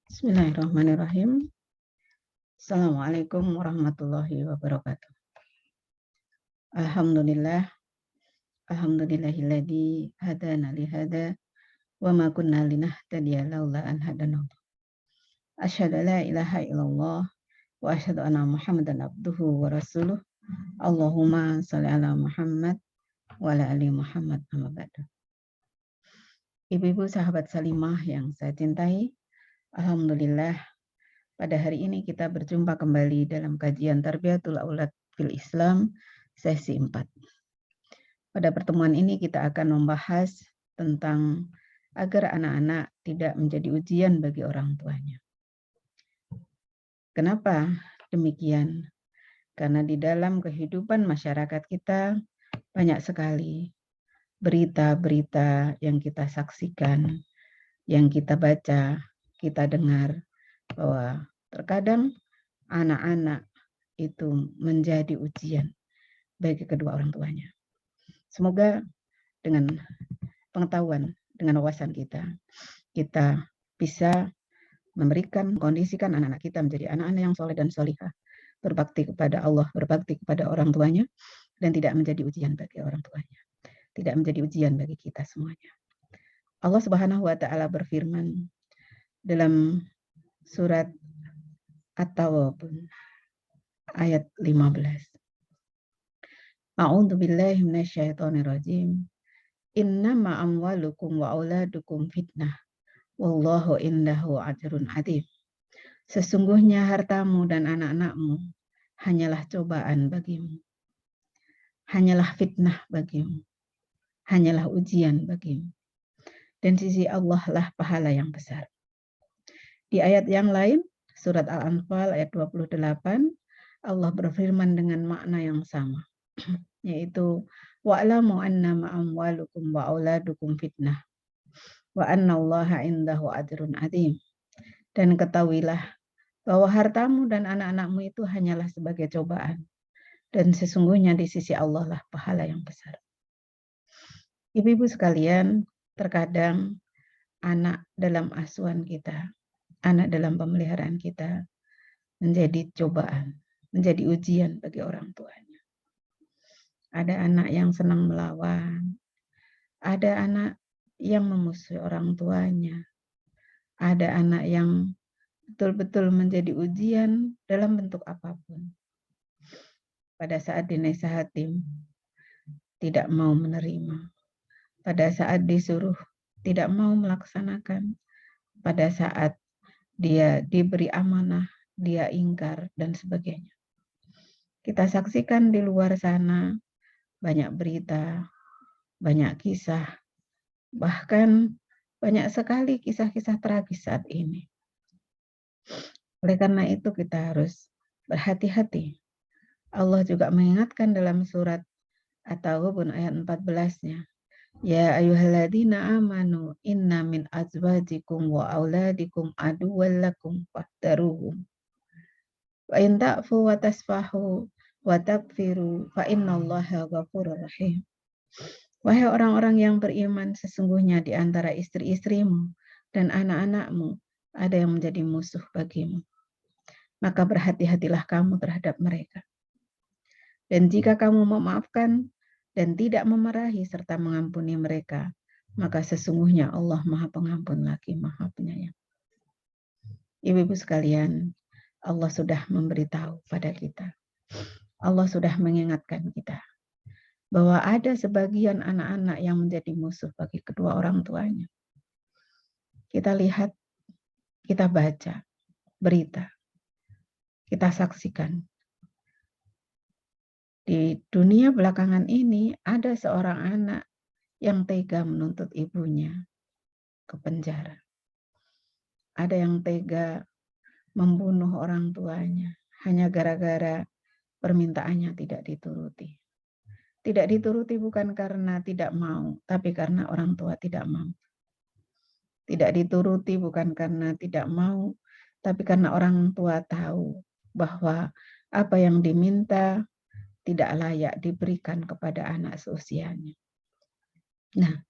Bismillahirrahmanirrahim. Assalamualaikum warahmatullahi wabarakatuh. Alhamdulillah, alhamdulillahilladzi hadana li hada wa ma kunna linahtadiya laula an hadanallah. Asyhadu la ilaha illallah wa asyhadu anna Muhammadan abduhu wa rasuluh. Allahumma shalli ala Muhammad wa ala ali Muhammad amma ba'du. Ibu-ibu sahabat Salimah yang saya cintai, alhamdulillah pada hari ini kita berjumpa kembali dalam kajian Tarbiyatul Aulad fil Islam sesi 4. Pada pertemuan ini kita akan membahas tentang agar anak-anak tidak menjadi ujian bagi orang tuanya. Kenapa demikian? Karena di dalam kehidupan masyarakat kita banyak sekali berita-berita yang kita saksikan, yang kita baca, kita dengar, bahwa terkadang anak-anak itu menjadi ujian bagi kedua orang tuanya. Semoga dengan pengetahuan, dengan wawasan kita bisa memberikan, kondisikan anak-anak kita menjadi anak-anak yang soleh dan solihah, berbakti kepada Allah, berbakti kepada orang tuanya, dan tidak menjadi ujian bagi orang tuanya, tidak menjadi ujian bagi kita semuanya. Allah Subhanahu wa Ta'ala berfirman dalam surat At-Taghabun ayat 15. A'udzu billahi minasyaitonir rajim. Innama amwalukum wa auladukum fitnah. Wallahu indahu ajrun adzim. Sesungguhnya hartamu dan anak-anakmu hanyalah cobaan bagimu. Hanyalah fitnah bagimu. Hanyalah ujian bagimu. Dan sisi Allah lah pahala yang besar. Di ayat yang lain, surat Al-Anfal ayat 28, Allah berfirman dengan makna yang sama, yaitu wa'lamu annama amwalukum wa auladukum fitnah wa annallaha indahu ajrun adzim. Dan ketahuilah bahwa hartamu dan anak-anakmu itu hanyalah sebagai cobaan, dan sesungguhnya di sisi Allah lah pahala yang besar. Ibu-ibu sekalian, terkadang anak dalam asuhan kita, anak dalam pemeliharaan kita menjadi cobaan, menjadi ujian bagi orang tuanya. Ada anak yang senang melawan, ada anak yang memusuhi orang tuanya, ada anak yang betul-betul menjadi ujian dalam bentuk apapun. Pada saat dinasihatin, tidak mau menerima. Pada saat disuruh, tidak mau melaksanakan. Pada saat dia diberi amanah, dia ingkar, dan sebagainya. Kita saksikan di luar sana banyak berita, banyak kisah, bahkan banyak sekali kisah-kisah tragis saat ini. Oleh karena itu kita harus berhati-hati. Allah juga mengingatkan dalam surat At-Taghabun ayat 14-nya. Ya ayyuhalladzina amanu inna min azwajikum wa auladikum aduwwan lakum fahdharuhum. Wa in ta'fu wa tasfahu wa taghfiru fa innallaha ghafurur rahim. Wahai orang-orang yang beriman, sesungguhnya di antara istri-istrimu dan anak-anakmu ada yang menjadi musuh bagimu. Maka berhati-hatilah kamu terhadap mereka. Dan jika kamu memaafkan dan tidak memarahi serta mengampuni mereka, maka sesungguhnya Allah Maha Pengampun lagi Maha Penyayang. Ibu-ibu sekalian, Allah sudah memberitahu pada kita. Allah sudah mengingatkan kita bahwa ada sebagian anak-anak yang menjadi musuh bagi kedua orang tuanya. Kita lihat, kita baca berita, kita saksikan. Di dunia belakangan ini ada seorang anak yang tega menuntut ibunya ke penjara. Ada yang tega membunuh orang tuanya hanya gara-gara permintaannya tidak dituruti. Tidak dituruti bukan karena tidak mau, tapi karena orang tua tidak mau. Tidak dituruti bukan karena tidak mau, tapi karena orang tua tahu bahwa apa yang diminta tidak layak diberikan kepada anak seusianya. Nah,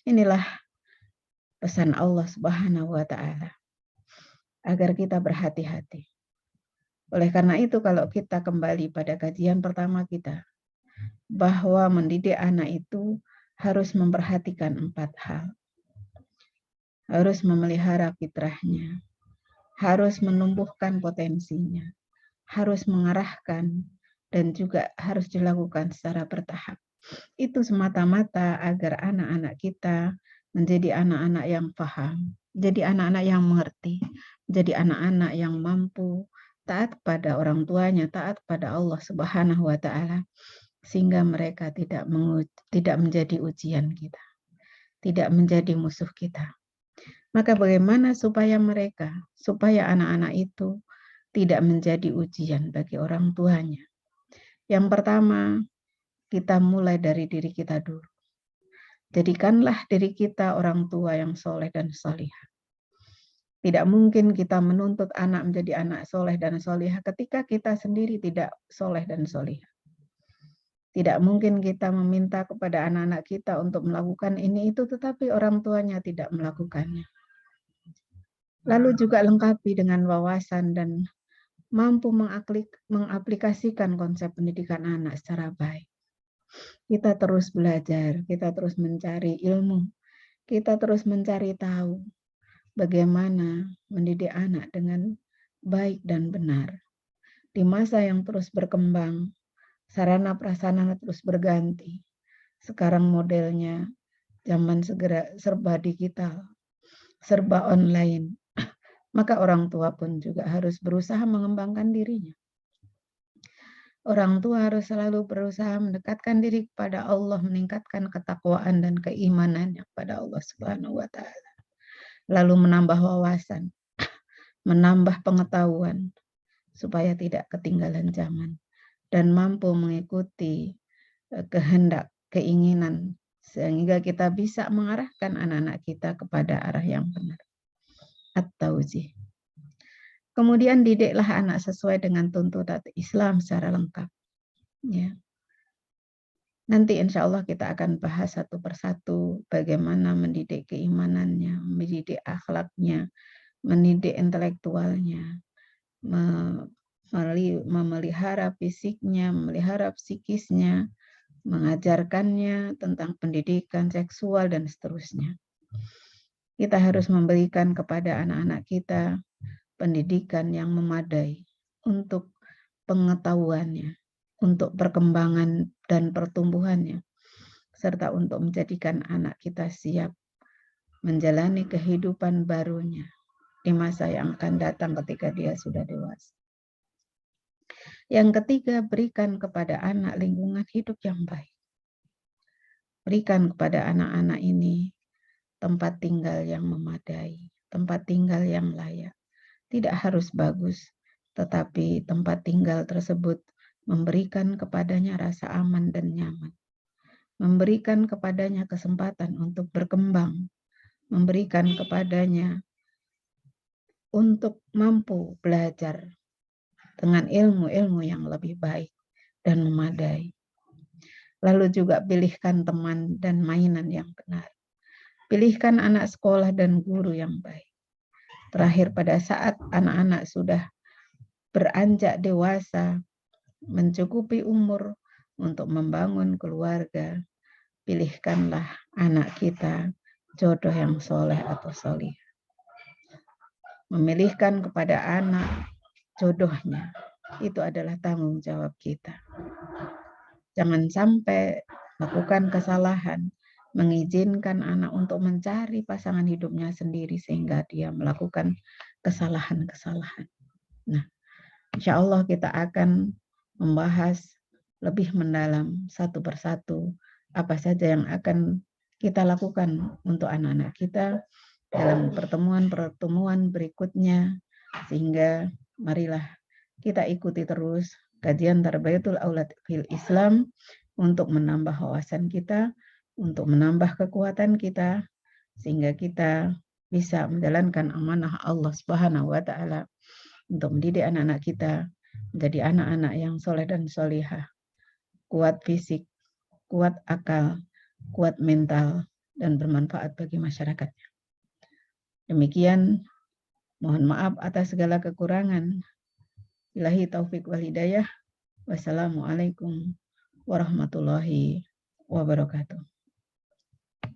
inilah pesan Allah Subhanahu wa Ta'ala. agar kita berhati-hati. Oleh karena itu, kalau kita kembali pada kajian pertama kita, bahwa mendidik anak itu harus memperhatikan 4 hal. Harus memelihara fitrahnya, harus menumbuhkan potensinya, harus mengarahkan, dan juga harus dilakukan secara bertahap. Itu semata-mata agar anak-anak kita menjadi anak-anak yang paham, jadi anak-anak yang mengerti, jadi anak-anak yang mampu taat pada orang tuanya, taat pada Allah Subhanahu wa Ta'ala, sehingga mereka tidak menjadi ujian kita, tidak menjadi musuh kita. Maka bagaimana supaya anak-anak itu tidak menjadi ujian bagi orang tuanya? Yang pertama, kita mulai dari diri kita dulu. Jadikanlah diri kita orang tua yang soleh dan solihah. Tidak mungkin kita menuntut anak menjadi anak soleh dan solihah ketika kita sendiri tidak soleh dan solihah. Tidak mungkin kita meminta kepada anak-anak kita untuk melakukan ini itu, tetapi orang tuanya tidak melakukannya. Lalu juga lengkapi dengan wawasan dan mampu mengaplikasikan konsep pendidikan anak secara baik. Kita terus belajar, kita terus mencari ilmu, kita terus mencari tahu bagaimana mendidik anak dengan baik dan benar. Di masa yang terus berkembang, sarana prasarana terus berganti. Sekarang modelnya zaman serba digital, serba online. Maka orang tua pun juga harus berusaha mengembangkan dirinya. Orang tua harus selalu berusaha mendekatkan diri kepada Allah, meningkatkan ketakwaan dan keimanannya kepada Allah Subhanahu wa Ta'ala. Lalu menambah wawasan, menambah pengetahuan supaya tidak ketinggalan zaman dan mampu mengikuti kehendak, keinginan, sehingga kita bisa mengarahkan anak-anak kita kepada arah yang benar. At-Tauzih. Kemudian didiklah anak sesuai dengan tuntunan Islam secara lengkap. Ya. Nanti insya Allah kita akan bahas satu persatu bagaimana mendidik keimanannya, mendidik akhlaknya, mendidik intelektualnya, memelihara fisiknya, memelihara psikisnya, mengajarkannya tentang pendidikan seksual dan seterusnya. Kita harus memberikan kepada anak-anak kita pendidikan yang memadai untuk pengetahuannya, untuk perkembangan dan pertumbuhannya, serta untuk menjadikan anak kita siap menjalani kehidupan barunya di masa yang akan datang ketika dia sudah dewasa. Yang ketiga, berikan kepada anak lingkungan hidup yang baik. Berikan kepada anak-anak ini tempat tinggal yang memadai, tempat tinggal yang layak. Tidak harus bagus, tetapi tempat tinggal tersebut memberikan kepadanya rasa aman dan nyaman. Memberikan kepadanya kesempatan untuk berkembang. Memberikan kepadanya untuk mampu belajar dengan ilmu-ilmu yang lebih baik dan memadai. Lalu juga pilihkan teman dan mainan yang benar. Pilihkan anak sekolah dan guru yang baik. Terakhir, pada saat anak-anak sudah beranjak dewasa, mencukupi umur untuk membangun keluarga, pilihkanlah anak kita jodoh yang soleh atau solih. Memilihkan kepada anak jodohnya, itu adalah tanggung jawab kita. Jangan sampai lakukan kesalahan, mengizinkan anak untuk mencari pasangan hidupnya sendiri sehingga dia melakukan kesalahan-kesalahan. Nah, insya Allah kita akan membahas lebih mendalam satu persatu apa saja yang akan kita lakukan untuk anak-anak kita dalam pertemuan-pertemuan berikutnya, sehingga marilah kita ikuti terus kajian Tarbiyatul Aulad fil Islam untuk menambah wawasan kita, untuk menambah kekuatan kita, sehingga kita bisa menjalankan amanah Allah Subhanahu wa Ta'ala untuk mendidik anak-anak kita menjadi anak-anak yang soleh dan solihah, kuat fisik, kuat akal, kuat mental, dan bermanfaat bagi masyarakatnya. Demikian Mohon maaf atas segala kekurangan. Billahi taufik wal hidayah. Wassalamualaikum warahmatullahi wabarakatuh.